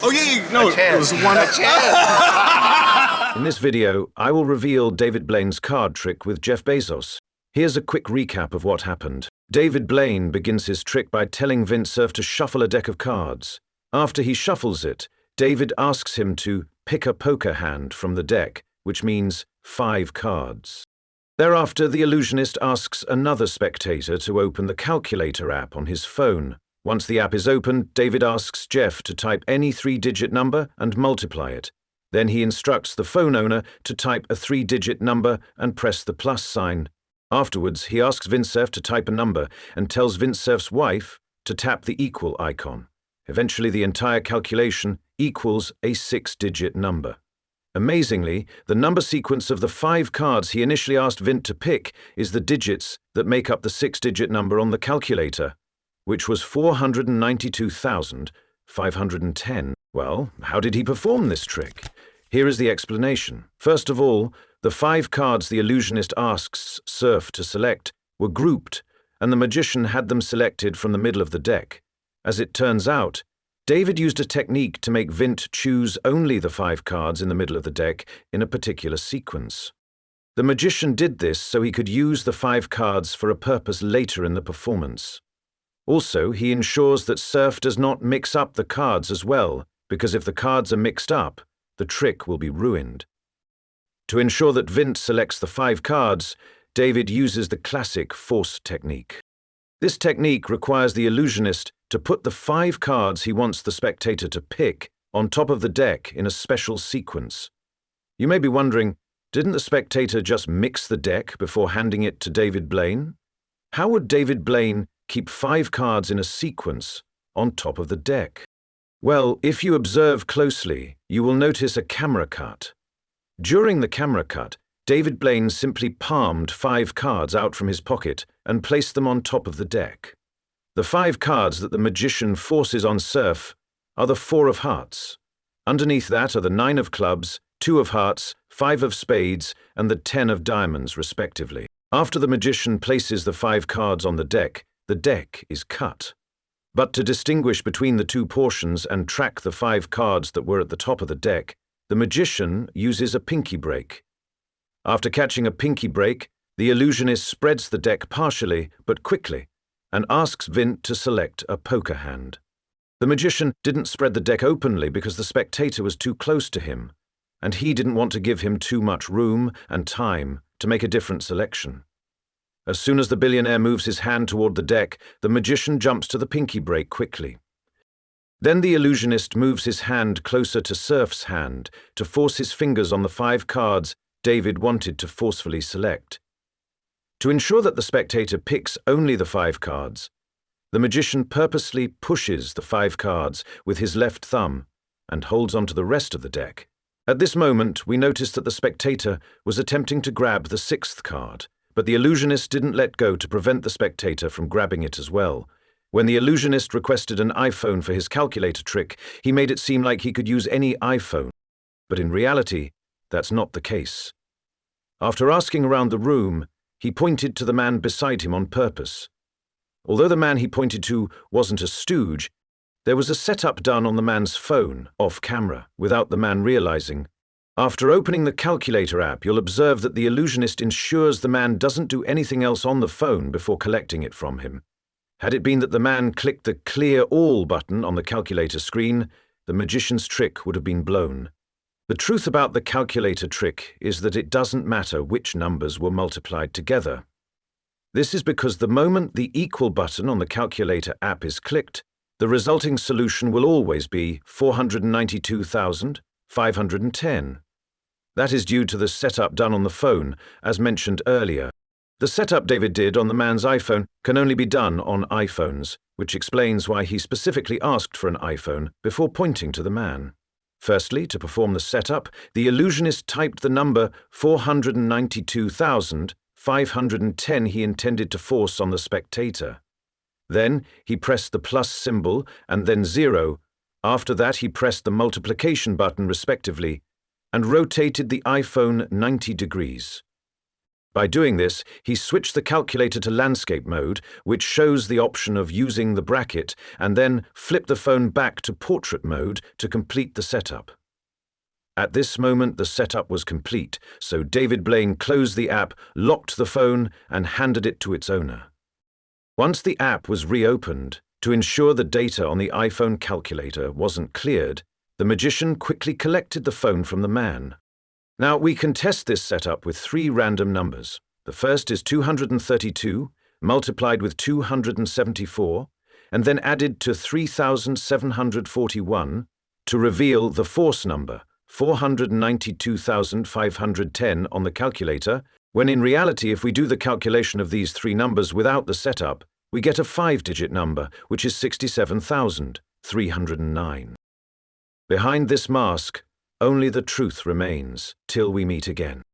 Oh, yeah, no, it was one. A chance. In this video, I will reveal David Blaine's card trick with Jeff Bezos. Here's a quick recap of what happened. David Blaine begins his trick by telling Vint Cerf to shuffle a deck of cards. After he shuffles it, David asks him to pick a poker hand from the deck, which means 5 cards. Thereafter, the illusionist asks another spectator to open the calculator app on his phone. Once the app is opened, David asks Jeff to type any 3-digit number and multiply it. Then he instructs the phone owner to type a 3-digit number and press the plus sign. Afterwards, he asks Vint Cerf to type a number and tells Vint Cerf's wife to tap the equal icon. Eventually, the entire calculation equals a 6-digit number. Amazingly, the number sequence of the 5 cards he initially asked Vint to pick is the digits that make up the 6-digit number on the calculator, which was 492,510. Well, how did he perform this trick? Here is the explanation. First of all, the 5 cards the illusionist asks Cerf to select were grouped, and the magician had them selected from the middle of the deck. As it turns out, David used a technique to make Vint choose only the 5 cards in the middle of the deck in a particular sequence. The magician did this so he could use the 5 cards for a purpose later in the performance. Also, he ensures that Cerf does not mix up the cards as well, because if the cards are mixed up, the trick will be ruined. To ensure that Vint selects the 5 cards, David uses the classic force technique. This technique requires the illusionist to put the 5 cards he wants the spectator to pick on top of the deck in a special sequence. You may be wondering, didn't the spectator just mix the deck before handing it to David Blaine? How would David Blaine keep 5 cards in a sequence on top of the deck? Well, if you observe closely, you will notice a camera cut. During the camera cut, David Blaine simply palmed 5 cards out from his pocket and placed them on top of the deck. The 5 cards that the magician forces on Cerf are the 4 of hearts. Underneath that are the 9 of clubs, 2 of hearts, 5 of spades, and the 10 of diamonds, respectively. After the magician places the 5 cards on the deck is cut. But to distinguish between the 2 portions and track the 5 cards that were at the top of the deck, the magician uses a pinky break. After catching a pinky break, the illusionist spreads the deck partially but quickly and asks Vint to select a poker hand. The magician didn't spread the deck openly because the spectator was too close to him, and he didn't want to give him too much room and time to make a different selection. As soon as the billionaire moves his hand toward the deck, the magician jumps to the pinky break quickly. Then the illusionist moves his hand closer to Cerf's hand to force his fingers on the 5 cards David wanted to forcefully select. To ensure that the spectator picks only the 5 cards, the magician purposely pushes the 5 cards with his left thumb and holds onto the rest of the deck. At this moment, we noticed that the spectator was attempting to grab the 6th card, but the illusionist didn't let go to prevent the spectator from grabbing it as well. When the illusionist requested an iPhone for his calculator trick, he made it seem like he could use any iPhone, but in reality, that's not the case. After asking around the room, he pointed to the man beside him on purpose. Although the man he pointed to wasn't a stooge, there was a setup done on the man's phone, off camera, without the man realizing. After opening the calculator app, you'll observe that the illusionist ensures the man doesn't do anything else on the phone before collecting it from him. Had it been that the man clicked the Clear All button on the calculator screen, the magician's trick would have been blown. The truth about the calculator trick is that it doesn't matter which numbers were multiplied together. This is because the moment the equal button on the calculator app is clicked, the resulting solution will always be 492,510. That is due to the setup done on the phone, as mentioned earlier. The setup David did on the man's iPhone can only be done on iPhones, which explains why he specifically asked for an iPhone before pointing to the man. Firstly, to perform the setup, the illusionist typed the number 492,510 he intended to force on the spectator. Then he pressed the plus symbol and then 0. After that, he pressed the multiplication button respectively and rotated the iPhone 90 degrees. By doing this, he switched the calculator to landscape mode, which shows the option of using the bracket, and then flipped the phone back to portrait mode to complete the setup. At this moment, the setup was complete, so David Blaine closed the app, locked the phone, and handed it to its owner. Once the app was reopened, to ensure the data on the iPhone calculator wasn't cleared, the magician quickly collected the phone from the man. Now, we can test this setup with 3 random numbers. The first is 232, multiplied with 274, and then added to 3,741 to reveal the force number, 492,510 on the calculator, when in reality, if we do the calculation of these 3 numbers without the setup, we get a 5-digit number, which is 67,309. Behind this mask, only the truth remains till we meet again.